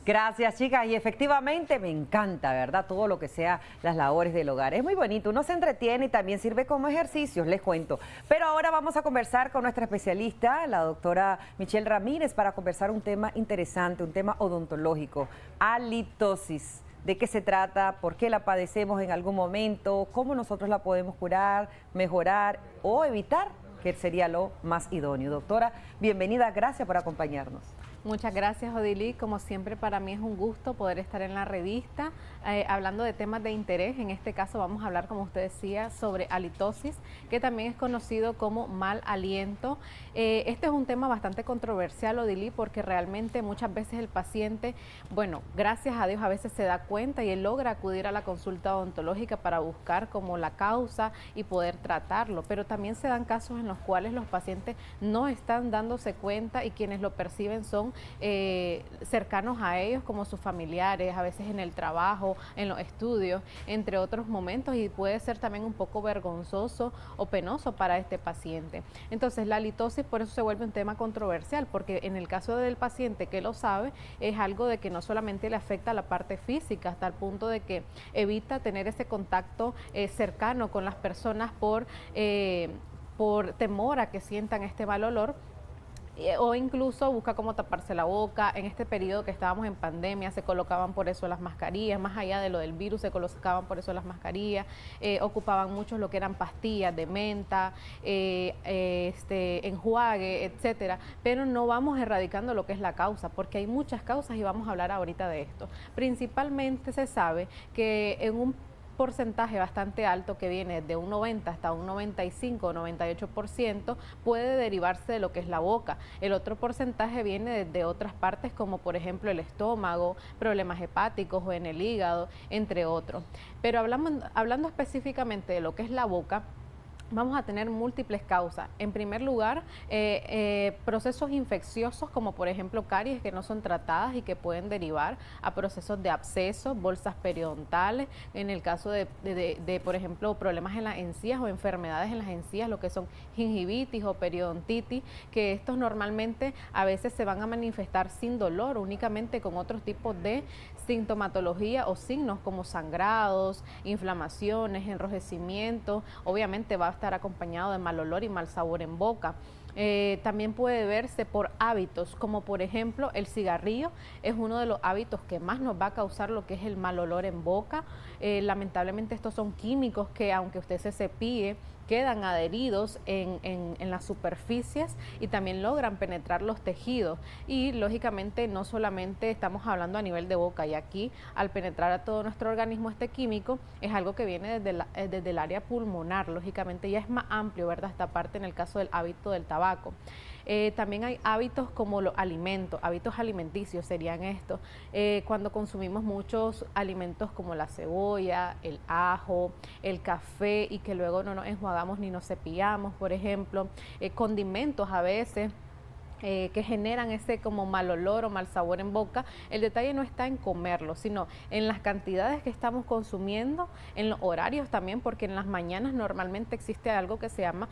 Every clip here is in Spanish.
Gracias, chicas. Y efectivamente me encanta, ¿verdad? Todo lo que sea las labores del hogar. Es muy bonito, uno se entretiene y también sirve como ejercicios, les cuento. Pero ahora vamos a conversar con nuestra especialista, la doctora Michelle Ramírez, para conversar un tema interesante, un tema odontológico, halitosis. ¿De qué se trata? ¿Por qué la padecemos en algún momento? ¿Cómo nosotros la podemos curar, mejorar o evitar? Que sería lo más idóneo. Doctora, bienvenida, gracias por acompañarnos. Muchas gracias, Odilí. Como siempre, para mí es un gusto poder estar en la revista hablando de temas de interés. En este caso vamos a hablar, como usted decía, sobre halitosis, que también es conocido como mal aliento. Este es un tema bastante controversial, Odilí, porque realmente muchas veces el paciente, bueno, gracias a Dios a veces se da cuenta y él logra acudir a la consulta odontológica para buscar como la causa y poder tratarlo. Pero también se dan casos en los cuales los pacientes no están dándose cuenta y quienes lo perciben son cercanos a ellos, como sus familiares, a veces en el trabajo, en los estudios, entre otros momentos, y puede ser también un poco vergonzoso o penoso para este paciente. Entonces la halitosis por eso se vuelve un tema controversial, porque en el caso del paciente que lo sabe, es algo de que no solamente le afecta la parte física, hasta el punto de que evita tener ese contacto cercano con las personas por temor a que sientan este mal olor, o incluso busca cómo taparse la boca. En este periodo que estábamos en pandemia se colocaban por eso las mascarillas, más allá de lo del virus se colocaban por eso las mascarillas, ocupaban muchos lo que eran pastillas de menta, enjuague, etcétera, pero no vamos erradicando lo que es la causa, porque hay muchas causas y vamos a hablar ahorita de esto. Principalmente se sabe que en un porcentaje bastante alto, que viene de un 90 hasta un 95 o 98%, puede derivarse de lo que es la boca. El otro porcentaje viene de otras partes, como por ejemplo el estómago, problemas hepáticos o en el hígado, entre otros. Pero hablando específicamente de lo que es la boca, vamos a tener múltiples causas. En primer lugar, procesos infecciosos como por ejemplo caries que no son tratadas y que pueden derivar a procesos de abscesos, bolsas periodontales, en el caso de por ejemplo, problemas en las encías o enfermedades en las encías, lo que son gingivitis o periodontitis, que estos normalmente a veces se van a manifestar sin dolor, únicamente con otros tipos de sintomatología o signos como sangrados, inflamaciones, enrojecimiento. Obviamente va a estar acompañado de mal olor y mal sabor en boca. También puede verse por hábitos, como por ejemplo el cigarrillo es uno de los hábitos que más nos va a causar lo que es el mal olor en boca. Lamentablemente estos son químicos que aunque usted se cepille, quedan adheridos en las superficies y también logran penetrar los tejidos, y lógicamente no solamente estamos hablando a nivel de boca, y aquí al penetrar a todo nuestro organismo este químico es algo que viene desde el área pulmonar, lógicamente ya es más amplio, ¿verdad? Esta parte en el caso del hábito del tabaco. También hay hábitos como los alimentos, hábitos alimenticios serían estos, cuando consumimos muchos alimentos como la cebolla, el ajo, el café, y que luego no nos enjuagamos ni nos cepillamos, por ejemplo, condimentos a veces, que generan ese como mal olor o mal sabor en boca. El detalle no está en comerlo, sino en las cantidades que estamos consumiendo, en los horarios también, porque en las mañanas normalmente existe algo que se llama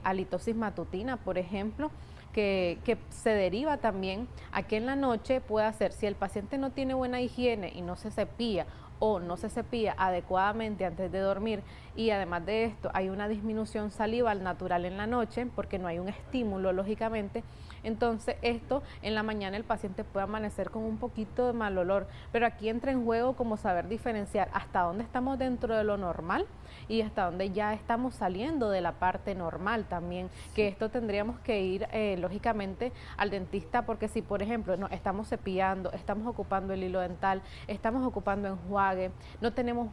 halitosis matutina, por ejemplo, que se deriva también a que en la noche puede ser, si el paciente no tiene buena higiene y no se cepilla o no se cepilla adecuadamente antes de dormir, y además de esto hay una disminución salival natural en la noche porque no hay un estímulo lógicamente, entonces esto en la mañana el paciente puede amanecer con un poquito de mal olor. Pero aquí entra en juego como saber diferenciar hasta dónde estamos dentro de lo normal y hasta dónde ya estamos saliendo de la parte normal también, que esto tendríamos que ir lógicamente al dentista, porque si por ejemplo no estamos cepillando, estamos ocupando el hilo dental, estamos ocupando enjuague, no tenemos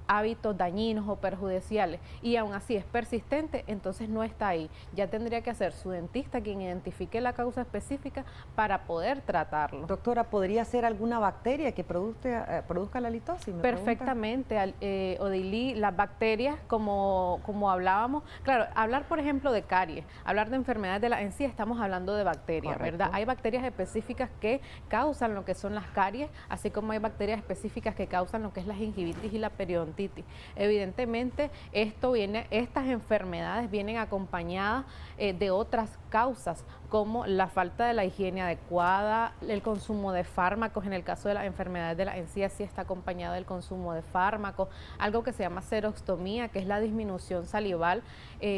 hábitos dañinos o perjudiciales y aún así es persistente, entonces no está ahí. Ya tendría que ser su dentista quien identifique la causa específica para poder tratarlo. Doctora, ¿podría ser alguna bacteria que produzca la halitosis? Perfectamente, Odilí, las bacterias, como hablábamos, claro, hablar por ejemplo de caries, hablar de enfermedades de la encía, estamos hablando de bacterias, correcto, ¿verdad? Hay bacterias específicas que causan lo que son las caries, así como hay bacterias específicas que causan lo que es la gingivitis y la periodontitis. parodontitis. Evidentemente, estas enfermedades vienen acompañadas de otras causas, como la falta de la higiene adecuada, el consumo de fármacos. En el caso de las enfermedades de la encía sí está acompañado del consumo de fármacos, algo que se llama serostomía, que es la disminución salival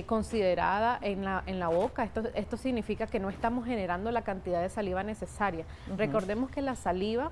considerada en la boca. Esto significa que no estamos generando la cantidad de saliva necesaria. Recordemos que la saliva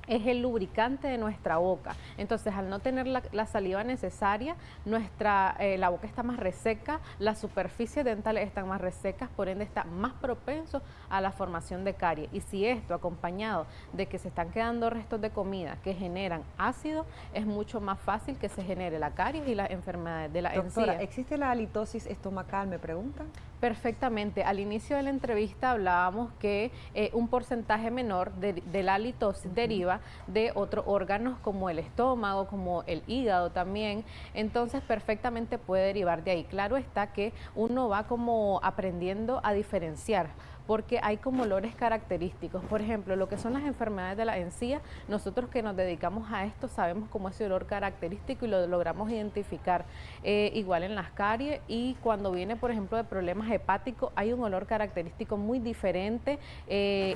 es el lubricante de nuestra boca. Entonces, al no tener la saliva necesaria, la boca está más reseca, las superficies dentales están más resecas, por ende está más propenso a la formación de caries. Y si esto, acompañado de que se están quedando restos de comida que generan ácido, es mucho más fácil que se genere la caries y las enfermedades de la encía. Doctora, ¿existe la halitosis estomacal, me preguntan? Perfectamente. Al inicio de la entrevista hablábamos que un porcentaje menor de la halitosis deriva de otros órganos como el estómago, como el hígado también. Entonces perfectamente puede derivar de ahí. Claro está que uno va como aprendiendo a diferenciar, porque hay como olores característicos. Por ejemplo, lo que son las enfermedades de la encía, nosotros que nos dedicamos a esto sabemos cómo ese olor característico y lo logramos identificar. Igual en las caries, y cuando viene, por ejemplo, de problemas hepáticos, hay un olor característico muy diferente,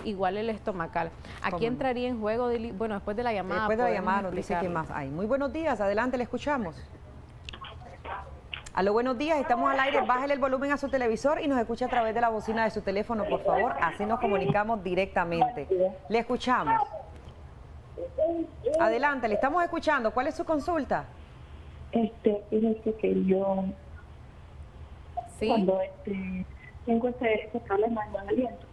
igual el estomacal. Aquí entraría en juego, bueno, después de la llamada. Después de la llamada nos dice qué más hay. Muy buenos días, adelante, le escuchamos. Aló, buenos días, estamos al aire, bájale el volumen a su televisor y nos escucha a través de la bocina de su teléfono, por favor, así nos comunicamos directamente. Le escuchamos. Adelante, le estamos escuchando, ¿cuál es su consulta? Fíjese que yo, cuando tengo ese problema en el aliento,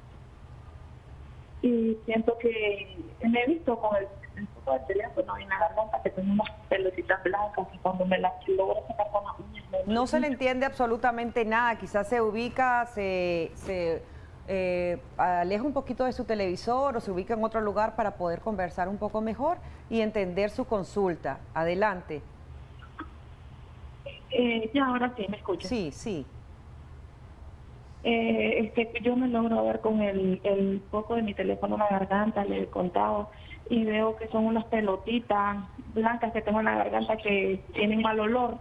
y siento que me he visto con el foco del teléfono en la garganta que tengo unas pelotitas blancas, y cuando me las logro sacar con las uñas. No se le entiende absolutamente nada, quizás se ubica, aleja un poquito de su televisor o se ubica en otro lugar para poder conversar un poco mejor y entender su consulta. Adelante. Ya, ahora sí, ¿me escucha? Sí, sí. Yo me logro ver con el foco de mi teléfono en la garganta, le he contado, y veo que son unas pelotitas blancas que tengo en la garganta que tienen mal olor.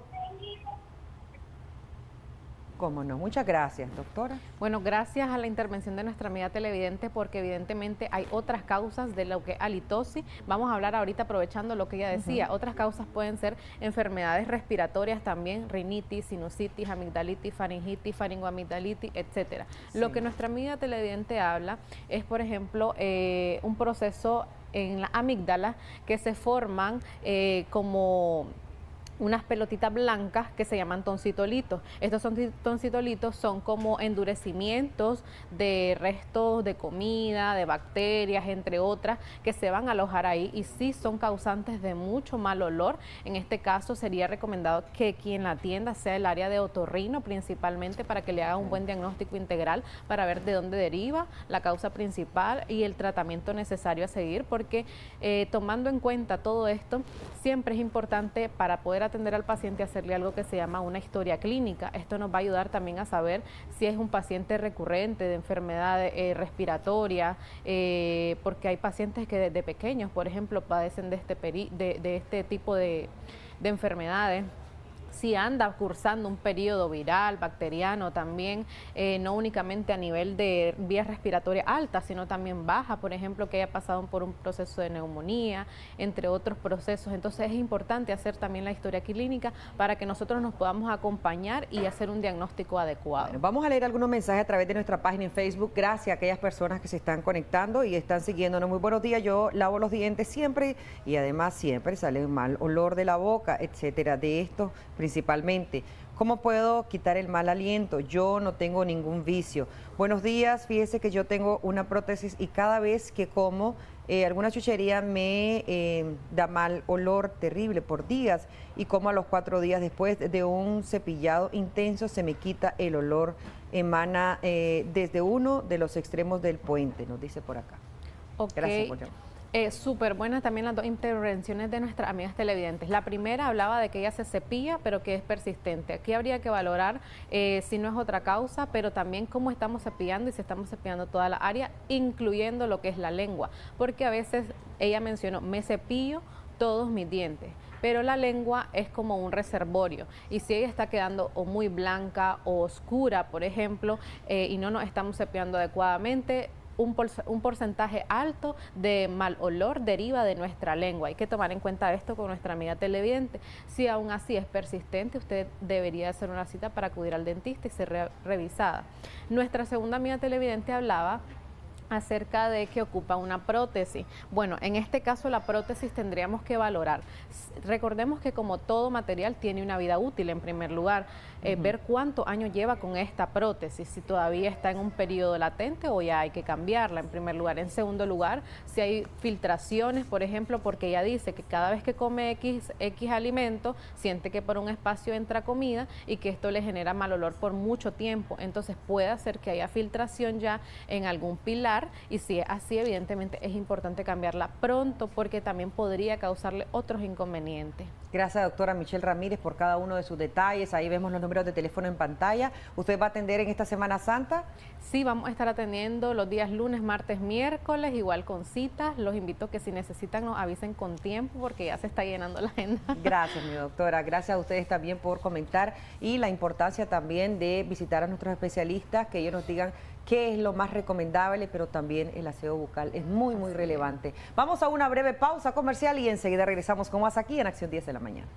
Cómo no, muchas gracias, doctora. Bueno, gracias a la intervención de nuestra amiga televidente, porque evidentemente hay otras causas de lo que es halitosis. Vamos a hablar ahorita aprovechando lo que ella decía. Otras causas pueden ser enfermedades respiratorias también, rinitis, sinusitis, amigdalitis, faringitis, faringoamigdalitis, etcétera. Sí. Lo que nuestra amiga televidente habla es, por ejemplo, un proceso en la amígdala que se forman como unas pelotitas blancas que se llaman toncitolitos. Estos toncitolitos son como endurecimientos de restos de comida, de bacterias, entre otras, que se van a alojar ahí y sí son causantes de mucho mal olor. En este caso sería recomendado que quien la atienda sea el área de otorrino principalmente, para que le haga un buen diagnóstico integral para ver de dónde deriva la causa principal y el tratamiento necesario a seguir, porque tomando en cuenta todo esto, siempre es importante para poder atender al paciente hacerle algo que se llama una historia clínica. Esto nos va a ayudar también a saber si es un paciente recurrente de enfermedad respiratoria, porque hay pacientes que desde pequeños, por ejemplo, padecen de este tipo de enfermedades. Si anda cursando un periodo viral, bacteriano también, no únicamente a nivel de vías respiratorias altas, sino también baja, por ejemplo, que haya pasado por un proceso de neumonía, entre otros procesos. Entonces es importante hacer también la historia clínica para que nosotros nos podamos acompañar y hacer un diagnóstico adecuado. Bueno, vamos a leer algunos mensajes a través de nuestra página en Facebook. Gracias a aquellas personas que se están conectando y están siguiéndonos. Muy buenos días, yo lavo los dientes siempre y además siempre sale un mal olor de la boca, etcétera. De esto principalmente. ¿Cómo puedo quitar el mal aliento? Yo no tengo ningún vicio. Buenos días, fíjese que yo tengo una prótesis y cada vez que como alguna chuchería me da mal olor terrible por días, y como a los 4 días después de un cepillado intenso se me quita el olor, emana desde uno de los extremos del puente, nos dice por acá. Okay. Gracias por llamar. Súper buenas también las dos intervenciones de nuestras amigas televidentes. La primera hablaba de que ella se cepilla, pero que es persistente. Aquí habría que valorar si no es otra causa, pero también cómo estamos cepillando y si estamos cepillando toda la área, incluyendo lo que es la lengua. Porque a veces ella mencionó, me cepillo todos mis dientes, pero la lengua es como un reservorio y si ella está quedando o muy blanca o oscura, por ejemplo, y no nos estamos cepillando adecuadamente, un porcentaje alto de mal olor deriva de nuestra lengua. Hay que tomar en cuenta esto con nuestra amiga televidente. Si aún así es persistente, usted debería hacer una cita para acudir al dentista y ser revisada. Nuestra segunda amiga televidente hablaba acerca de que ocupa una prótesis. Bueno, en este caso la prótesis tendríamos que valorar. Recordemos que como todo material tiene una vida útil en primer lugar, ver cuántos años lleva con esta prótesis, si todavía está en un periodo latente o ya hay que cambiarla en primer lugar. En segundo lugar, si hay filtraciones, por ejemplo, porque ella dice que cada vez que come X alimento, siente que por un espacio entra comida y que esto le genera mal olor por mucho tiempo. Entonces puede ser que haya filtración ya en algún pilar y si es así, evidentemente es importante cambiarla pronto porque también podría causarle otros inconvenientes. Gracias, doctora Michelle Ramírez, por cada uno de sus detalles. Ahí vemos los números de teléfono en pantalla. ¿Usted va a atender en esta Semana Santa? Sí, vamos a estar atendiendo los días lunes, martes, miércoles, igual con citas. Los invito a que si necesitan nos avisen con tiempo porque ya se está llenando la agenda. Gracias, mi doctora. Gracias a ustedes también por comentar y la importancia también de visitar a nuestros especialistas, que ellos nos digan qué es lo más recomendable, pero también el aseo bucal es muy, muy relevante. Vamos a una breve pausa comercial y enseguida regresamos con más aquí en Acción 10 de la mañana.